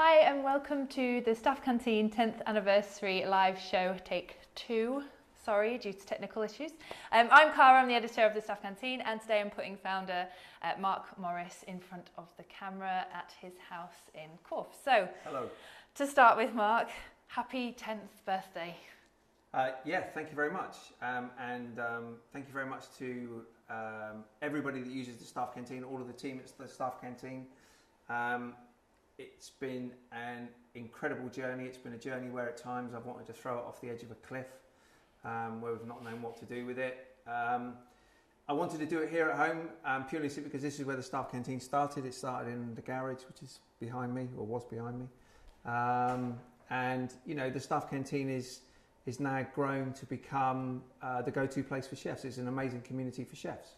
Hi and welcome to the Staff Canteen 10th anniversary live show, take 2. Sorry, due to technical issues. I'm Cara, I'm the editor of the Staff Canteen, and today I'm putting founder Mark Morris in front of the camera at his house in Corfe. So, hello. To start with, Mark, happy 10th birthday. Yeah, thank you very much. Thank you very much to everybody that uses the Staff Canteen, all of the team at the Staff Canteen. It's been an incredible journey. It's been a journey where at times I've wanted to throw it off the edge of a cliff, where we've not known what to do with it. I wanted to do it here at home purely simply because this is where the Staff Canteen started. It started in the garage, which is behind me, or was behind me. And you know, the Staff Canteen is now grown to become the go-to place for chefs. It's an amazing community for chefs.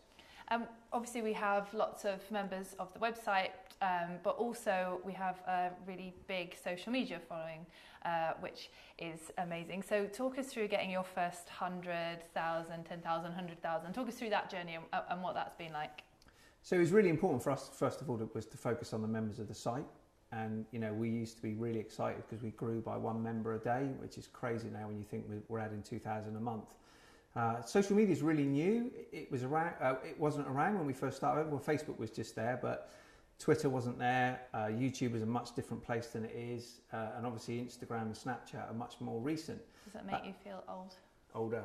Obviously we have lots of members of the website, but also we have a really big social media following, which is amazing. So talk us through getting your first 100,000, 10,000, 100,000. Talk us through that journey and what that's been like. So it was really important for us, first of all, was to focus on the members of the site. And you know, we used to be really excited because we grew by 1 member a day, which is crazy now when you think we're adding 2,000 a month. Social media is really new. It was around. It wasn't around when we first started. Well, Facebook was just there, but Twitter wasn't there. YouTube is a much different place than it is, and obviously Instagram and Snapchat are much more recent. Does that make you feel old? Older.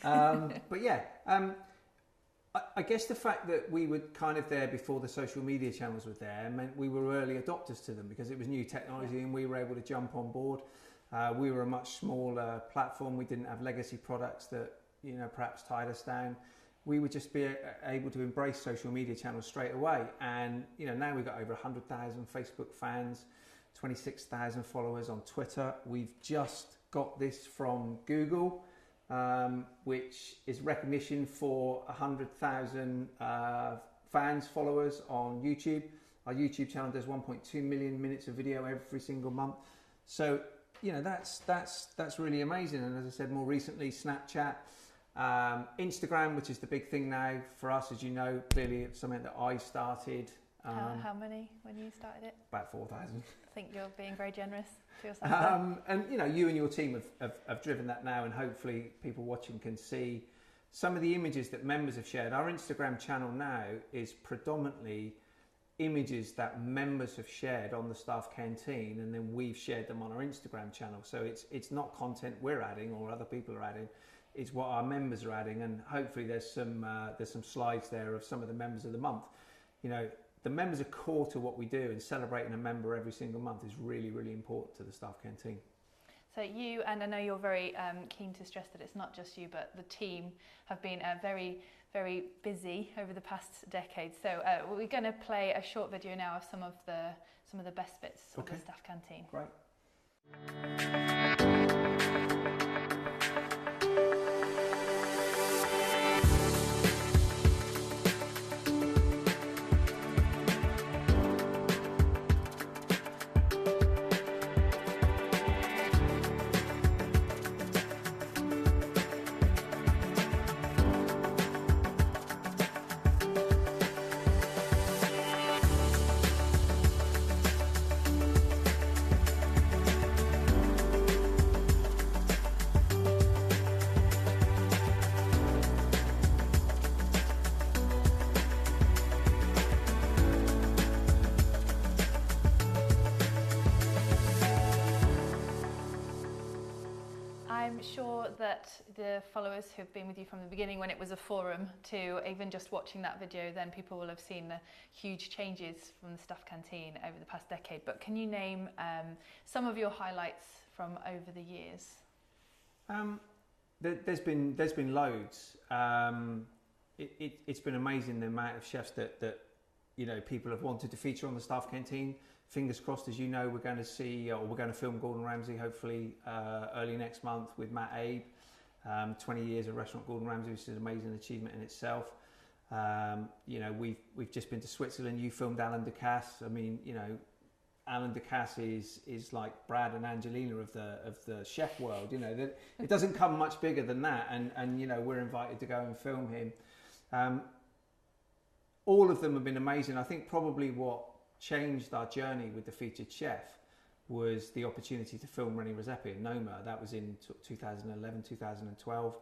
But yeah, I guess the fact that we were kind of there before the social media channels were there meant we were early adopters to them because it was new technology and we were able to jump on board. We were a much smaller platform. We didn't have legacy products that, you know, perhaps tied us down. We would just be able to embrace social media channels straight away. And, you know, now we've got over 100,000 Facebook fans, 26,000 followers on Twitter. We've just got this from Google, which is recognition for 100,000 fans, followers on YouTube. Our YouTube channel does 1.2 million minutes of video every single month. So, you know, that's really amazing. And as I said, more recently, Snapchat, Instagram, which is the big thing now for us, as you know, clearly it's something that I started. How many when you started it? About 4,000. I think you're being very generous to yourself. And you know, you and your team have driven that now, and hopefully people watching can see some of the images that members have shared. Our Instagram channel now is predominantly images that members have shared on the Staff Canteen, and then we've shared them on our Instagram channel. So it's not content we're adding or other people are adding. It's what our members are adding, and hopefully there's some slides there of some of the members of the month. You know, the members are core to what we do, and celebrating a member every single month is really, really important to the Staff Canteen. So you, and I know you're very keen to stress that it's not just you, but the team have been very, very busy over the past decade. So we're going to play a short video now of some of the best bits of the Staff Canteen. Great. I'm sure that the followers who've been with you from the beginning, when it was a forum, to even just watching that video, then people will have seen the huge changes from the Staff Canteen over the past decade. But can you name some of your highlights from over the years? There's been loads. It's been amazing the amount of chefs that you know people have wanted to feature on the Staff Canteen. Fingers crossed, as you know, we're going to see, or we're going to film Gordon Ramsay hopefully early next month with Matt Abe. 20 years of restaurant Gordon Ramsay, which is an amazing achievement in itself. You know, we've just been to Switzerland. You filmed Alan Ducasse. I mean, you know, Alan Ducasse is like Brad and Angelina of the chef world. You know, that it doesn't come much bigger than that. And you know, we're invited to go and film him. All of them have been amazing. I think probably what changed our journey with the featured chef was the opportunity to film René Redzepi in Noma. That was in 2011, 2012.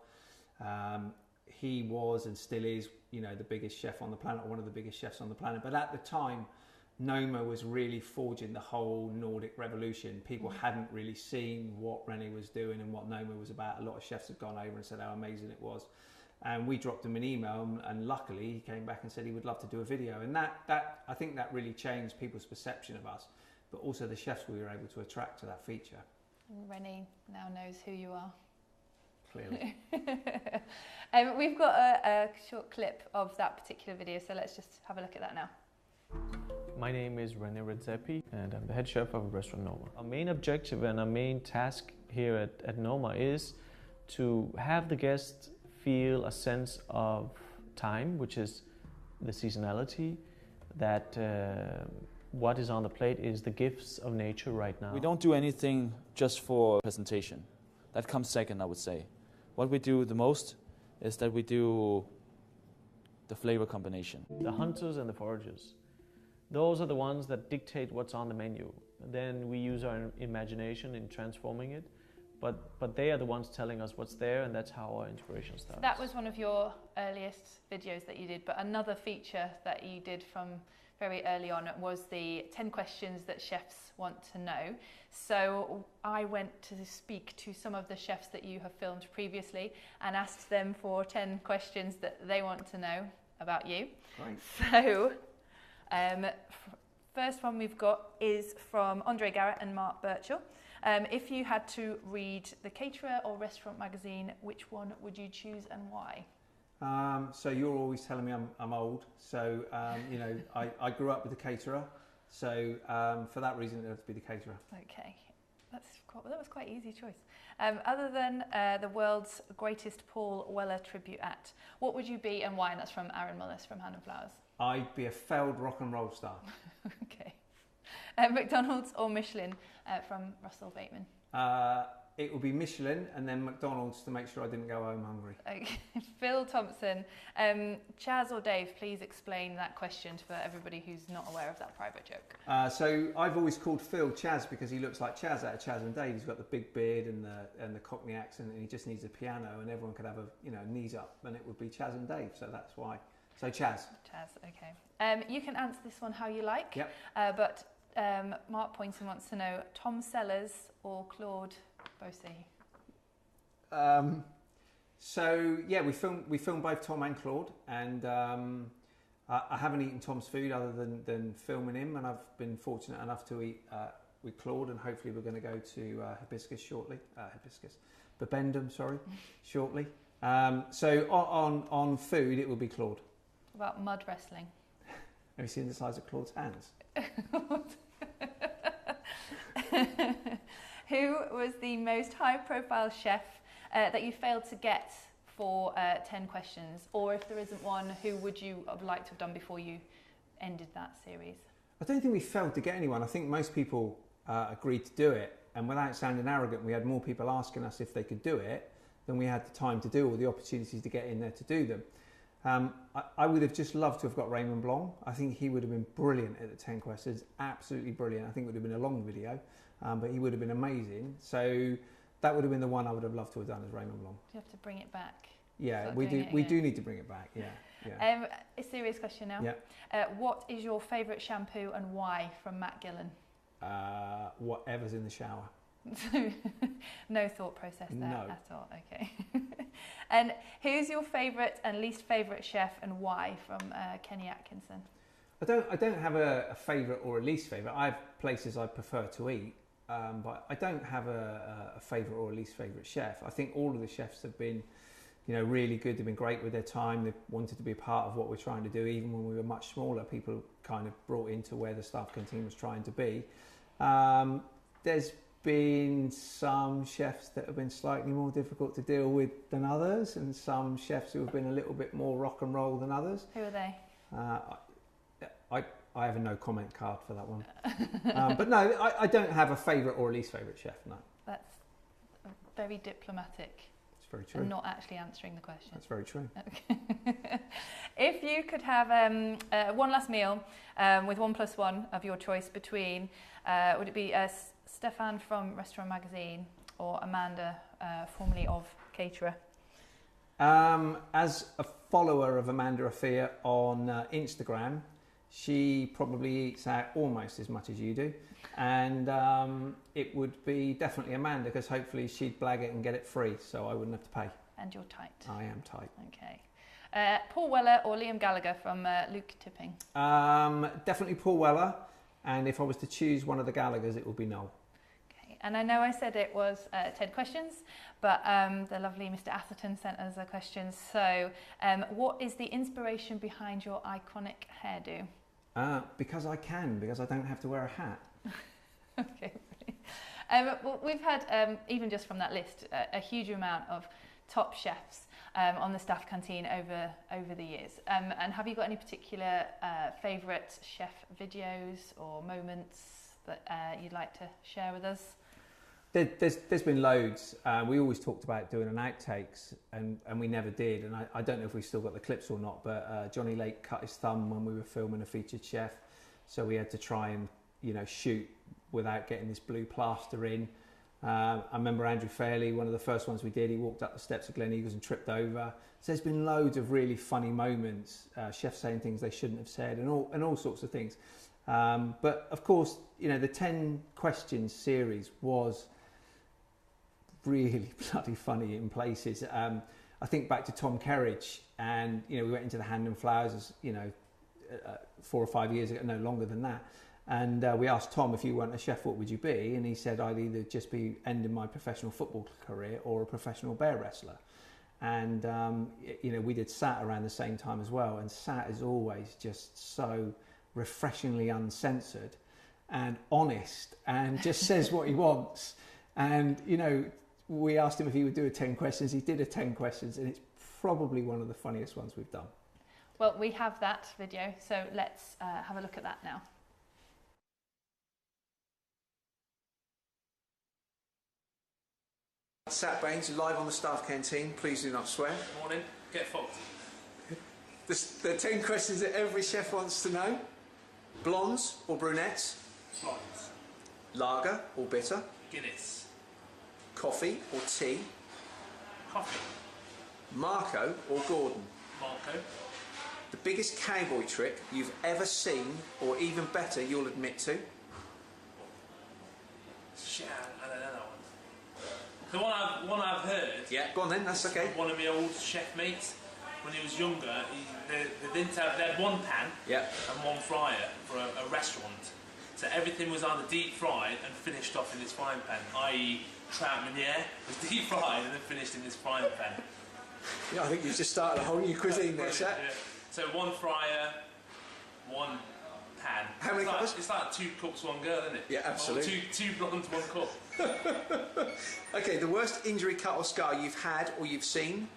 He was and still is, the biggest chef on the planet, or one of the biggest chefs on the planet. But at the time, Noma was really forging the whole Nordic revolution. People hadn't really seen what René was doing and what Noma was about. A lot of chefs had gone over and said how amazing it was. And we dropped him an email, and luckily he came back and said he would love to do a video. And that I think that really changed people's perception of us, but also the chefs we were able to attract to that feature. And René now knows who you are. Clearly. We've got a short clip of that particular video, so let's just have a look at that now. My name is René Redzepi, and I'm the head chef of restaurant Noma. Our main objective and our main task here at Noma is to have the guests feel a sense of time, which is the seasonality, that what is on the plate is the gifts of nature right now. We don't do anything just for presentation. That comes second, I would say. What we do the most is that we do the flavor combination. The hunters and the foragers, those are the ones that dictate what's on the menu. Then we use our imagination in transforming it. But they are the ones telling us what's there, and that's how our inspiration starts. That was one of your earliest videos that you did, but another feature that you did from very early on was the 10 questions that chefs want to know. So I went to speak to some of the chefs that you have filmed previously and asked them for 10 questions that they want to know about you. Great. So first one we've got is from Andre Garrett and Mark Birchall. If you had to read The Caterer or Restaurant Magazine, which one would you choose and why? So you're always telling me I'm old. So, I grew up with The Caterer. So for that reason, it would have to be The Caterer. Okay, that was quite an easy choice. Other than the world's greatest Paul Weller tribute act, what would you be and why? And that's from Aaron Mullis from Hand and Flowers. I'd be a failed rock and roll star. Okay. McDonald's or Michelin from Russell Bateman? It would be Michelin and then McDonald's to make sure I didn't go home hungry. Okay. Phil Thompson, Chaz or Dave, please explain that question for everybody who's not aware of that private joke. So I've always called Phil Chaz because he looks like Chaz out of Chaz and Dave. He's got the big beard and the Cockney accent, and he just needs a piano, and everyone could have knees up, and it would be Chaz and Dave. So that's why. So Chaz. Chaz, okay. You can answer this one how you like. Yep. But Mark Poynton wants to know Tom Sellers or Claude Bossy. So yeah, we filmed both Tom and Claude, and I haven't eaten Tom's food other than filming him, and I've been fortunate enough to eat with Claude, and hopefully we're going to go to Bibendum, shortly. So on food, it will be Claude. About mud wrestling. Have you seen the size of Claude's hands? Who was the most high-profile chef that you failed to get for 10 questions? Or if there isn't one, who would you have liked to have done before you ended that series? I don't think we failed to get anyone. I think most people agreed to do it. And without sounding arrogant, we had more people asking us if they could do it than we had the time to do or the opportunities to get in there to do them. I would have just loved to have got Raymond Blanc. I think he would have been brilliant at the 10 questions, absolutely brilliant. I think it would have been a long video, but he would have been amazing. So that would have been the one I would have loved to have done as Raymond Blanc. Do you have to bring it back? Yeah, we do. We do need to bring it back. Yeah. A serious question now. Yeah. What is your favourite shampoo and why? From Matt Gillen. Whatever's in the shower. No thought process there No. at all. Okay. And who's your favourite and least favourite chef and why? From Kenny Atkinson. I don't have a favourite or a least favourite. I have places I prefer to eat, but I don't have a favourite or a least favourite chef. I think all of the chefs have been, really good. They've been great with their time. They've wanted to be a part of what we're trying to do. Even when we were much smaller, people kind of brought into where the Staff Canteen was trying to be. There's been some chefs that have been slightly more difficult to deal with than others, and some chefs who have been a little bit more rock and roll than others. Who are they? I have a no comment card for that one. But no, I don't have a favourite or a least favourite chef, no. That's very diplomatic. It's very true. And not actually answering the question. That's very true. Okay. If you could have one last meal with 1+1 of your choice between, would it be Stefan from Restaurant Magazine, or Amanda, formerly of Caterer? As a follower of Amanda Afia on Instagram, she probably eats out almost as much as you do, and it would be definitely Amanda, because hopefully she'd blag it and get it free, so I wouldn't have to pay. And you're tight. I am tight. Okay. Paul Weller or Liam Gallagher from Luke Tipping? Definitely Paul Weller, and if I was to choose one of the Gallaghers, it would be Noel. Okay. And I know I said it was 10 questions, but the lovely Mr. Atherton sent us a question. So, what is the inspiration behind your iconic hairdo? Because I don't have to wear a hat. Okay. Well, we've had, even just from that list, a huge amount of top chefs on the Staff Canteen over the years. And have you got any particular favourite chef videos or moments that you'd like to share with us? There's been loads. We always talked about doing an outtakes, and we never did. And I don't know if we've still got the clips or not, but Johnny Lake cut his thumb when we were filming a featured chef, so we had to try and shoot without getting this blue plaster in. I remember Andrew Fairley, one of the first ones we did, he walked up the steps of Glen Eagles and tripped over. So there's been loads of really funny moments, chefs saying things they shouldn't have said, and all sorts of things. But of course, the 10 questions series was really bloody funny in places. I think back to Tom Kerridge, and we went into the Hand and Flowers, 4 or 5 years ago, no longer than that. And we asked Tom, if you weren't a chef, what would you be? And he said, I'd either just be ending my professional football career or a professional bear wrestler. And, we did Sat around the same time as well. And Sat is always just so refreshingly uncensored and honest and just says what he wants. And, we asked him if he would do a 10 questions. He did a 10 questions, and it's probably one of the funniest ones we've done. Well, we have that video, so let's have a look at that now. Sat Baines, live on the Staff Canteen. Please do not swear. Morning. Get fucked. The 10 questions that every chef wants to know. Blondes or brunettes? Blondes. Lager or bitter? Guinness. Coffee or tea? Coffee. Marco or Gordon? Marco. The biggest cowboy trick you've ever seen, or even better, you'll admit to? Shit, I don't know that one. The one I've heard. Yeah, go on then, that's okay. One of my old chef mates, when he was younger, they had one pan, yeah, and one fryer for a restaurant. So everything was either deep fried and finished off in this frying pan, i.e. trout meuniere was deep fried and then finished in this frying pan. Yeah, I think you've just started a whole new cuisine there, Sat. Yeah. So one fryer, one pan. How many cups? It's like 2 cooks, 1 girl, isn't it? Yeah, absolutely. Or two blondes, 1 cook. Okay, the worst injury, cut or scar you've had or you've seen?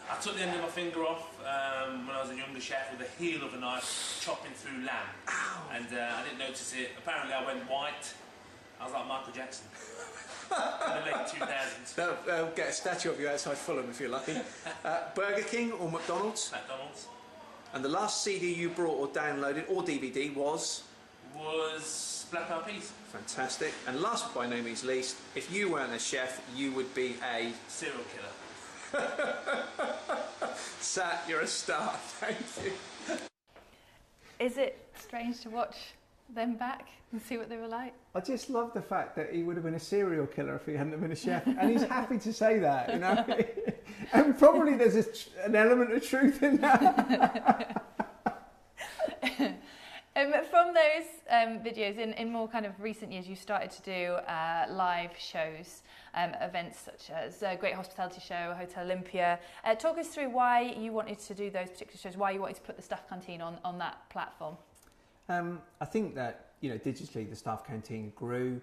I took the end of my finger off when I was a younger chef with the heel of a knife chopping through lamb. Ow. And I didn't notice it. Apparently I went white. I was like Michael Jackson. In the late 2000s. They'll get a statue of you outside Fulham if you're lucky. Burger King or McDonald's? McDonald's. And the last CD you brought or downloaded, or DVD, was Black Eyed Peas. Fantastic. And last but by no means least, if you weren't a chef, you would be a serial killer. Sat, you're a star. Thank you. Is it strange to watch them back and see what they were like? I just love the fact that he would have been a serial killer if he hadn't been a chef, and he's happy to say that, and probably there's an element of truth in that. From those videos, in more kind of recent years, you started to do live shows, events such as Great Hospitality Show, Hotel Olympia. Talk us through why you wanted to do those particular shows, why you wanted to put the Staff Canteen on that platform. I think that digitally the Staff Canteen grew,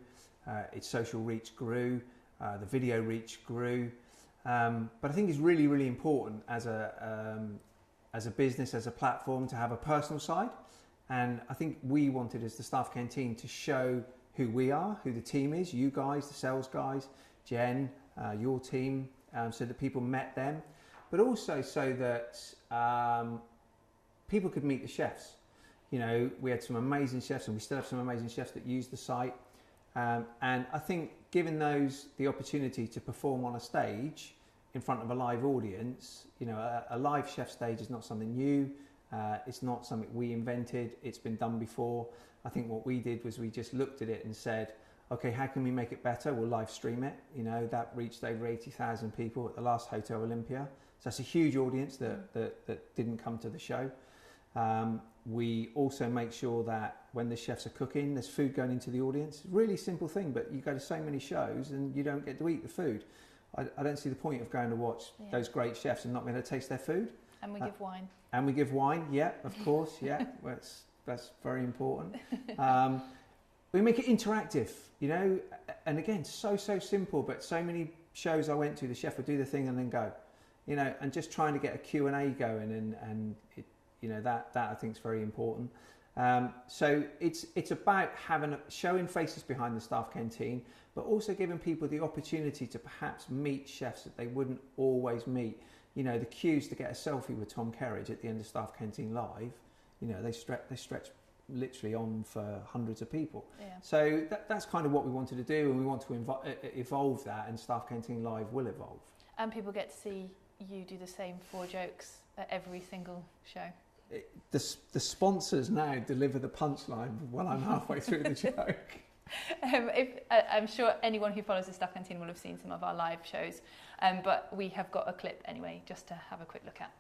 its social reach grew, the video reach grew, but I think it's really, really important as a business, as a platform, to have a personal side. And I think we wanted, as the Staff Canteen, to show who we are, who the team is, you guys, the sales guys, Jen, your team, so that people met them, but also so that people could meet the chefs. We had some amazing chefs, and we still have some amazing chefs that use the site. And I think giving those the opportunity to perform on a stage in front of a live audience, you know, a live chef stage is not something new. It's not something we invented. It's been done before. I think what we did was we just looked at it and said, okay, how can we make it better? We'll live stream it. You know, that reached over 80,000 people at the last Hotel Olympia. So that's a huge audience that didn't come to the show. We also make sure that when the chefs are cooking, there's food going into the audience. Really simple thing, but you go to so many shows and you don't get to eat the food. I don't see the point of going to watch those great chefs and not being able to taste their food. And we give wine. And we give wine, yeah, of course, yeah. That's very important. We make it interactive, you know, and again, so simple, but so many shows I went to, the chef would do the thing and then go, you know, and just trying to get a Q&A going and it, you know, that I think is very important. So it's about showing faces behind the Staff Canteen, but also giving people the opportunity to perhaps meet chefs that they wouldn't always meet. You know, the queues to get a selfie with Tom Kerridge at the end of Staff Canteen Live, you know, they stretch literally on for hundreds of people. Yeah. So that's kind of what we wanted to do, and we want to evolve that, and Staff Canteen Live will evolve. And people get to see you do the same 4 jokes at every single show. The sponsors now deliver the punchline while I'm halfway through the joke. I'm sure anyone who follows the Staff Canteen will have seen some of our live shows, but we have got a clip anyway just to have a quick look at.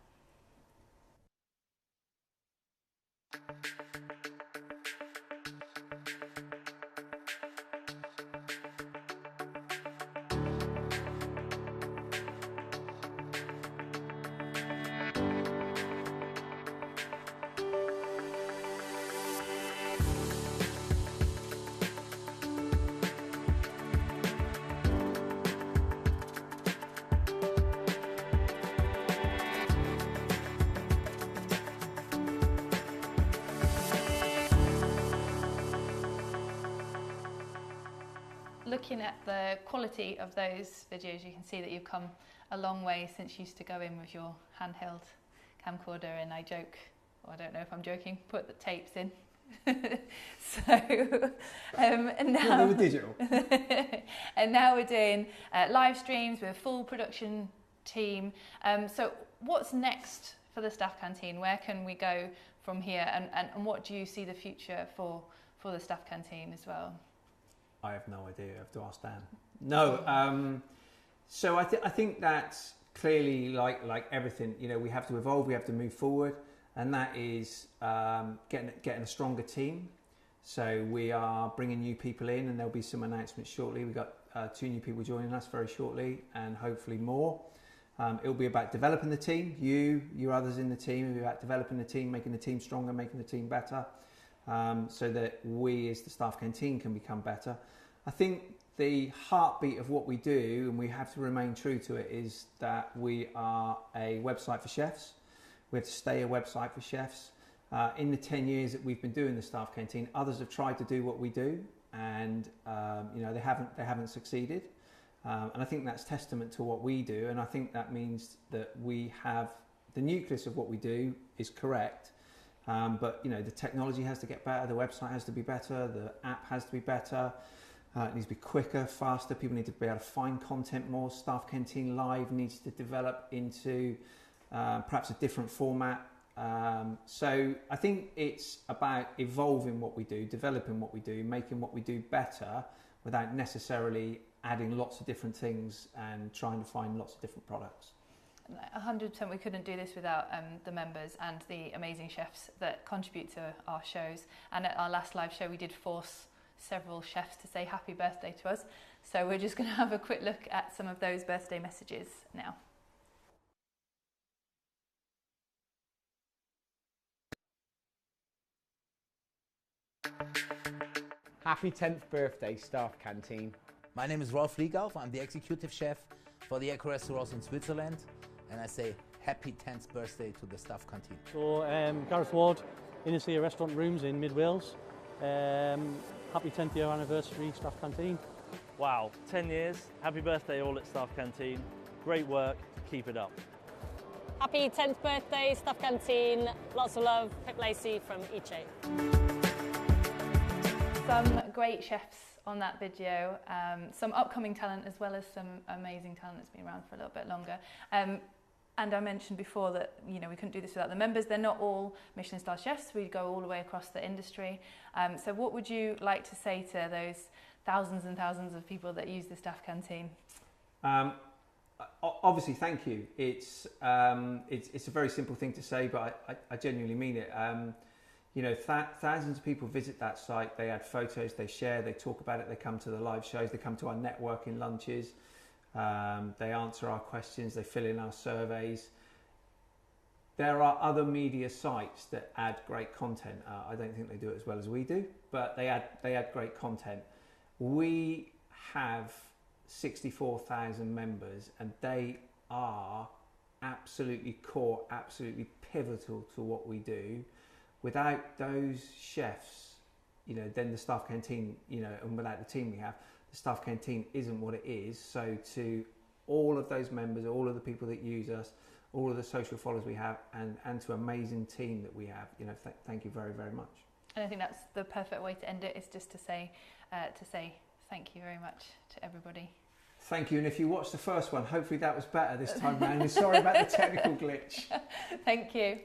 Looking at the quality of those videos, you can see that you've come a long way since you used to go in with your handheld camcorder, and I joke, or I don't know if I'm joking, put the tapes in. And now they were digital. And now we're doing live streams with a full production team. So what's next for the Staff Canteen? Where can we go from here? And what do you see the future for the Staff Canteen as well? I have no idea. I have to ask Dan. No. So I think that's clearly like everything. You know, we have to evolve. We have to move forward, and that is getting a stronger team. So we are bringing new people in, and there'll be some announcements shortly. We've got 2 new people joining us very shortly, and hopefully more. It'll be about developing the team. You others in the team. It'll be about developing the team, making the team stronger, making the team better. So that we as the Staff Canteen can become better. I think the heartbeat of what we do, and we have to remain true to it, is that we are a website for chefs. We have to stay a website for chefs. In the 10 years that we've been doing the Staff Canteen, others have tried to do what we do, and you know, they haven't succeeded. And I think that's testament to what we do, and I think that means that we have the nucleus of what we do is correct. But you know, the technology has to get better, the website has to be better, the app has to be better, it needs to be quicker, faster, people need to be able to find content more. Staff Canteen Live needs to develop into perhaps a different format. So I think it's about evolving what we do, developing what we do, making what we do better without necessarily adding lots of different things and trying to find lots of different products. 100%, we couldn't do this without the members and the amazing chefs that contribute to our shows. And at our last live show, we did force several chefs to say happy birthday to us. So we're just going to have a quick look at some of those birthday messages now. Happy 10th birthday, Staff Canteen. My name is Rolf Liegauf. I'm the executive chef for the Eco Restaurants in Switzerland. And I say happy 10th birthday to the Staff Canteen. So, Gareth Ward, Innisea Restaurant Rooms in Mid Wales. Happy 10th year anniversary, Staff Canteen. Wow, 10 years. Happy birthday all at Staff Canteen. Great work, keep it up. Happy 10th birthday, Staff Canteen. Lots of love, Pip Lacey from Iche. Some great chefs on that video, some upcoming talent as well as some amazing talent that's been around for a little bit longer. And I mentioned before that, you know, we couldn't do this without the members. They're not all Michelin star chefs. We go all the way across the industry. So what would you like to say to those thousands and thousands of people that use the Staff Canteen? Obviously, thank you. It's a very simple thing to say, but I genuinely mean it. You know, thousands of people visit that site. They add photos, they share, they talk about it. They come to the live shows. They come to our networking lunches. They answer our questions. They fill in our surveys. There are other media sites that add great content. I don't think they do it as well as we do, but they add great content. We have 64,000 members, and they are absolutely core, absolutely pivotal to what we do. Without those chefs, you know, then the Staff Canteen, you know, and without the team we have, the Staff Canteen isn't what it is. So to all of those members, all of the people that use us, all of the social followers we have, and to amazing team that we have, you know, thank you very, very much. And I think that's the perfect way to end it, is just to say thank you very much to everybody. Thank you, and if you watched the first one, hopefully that was better this time round. And sorry about the technical glitch. Thank you.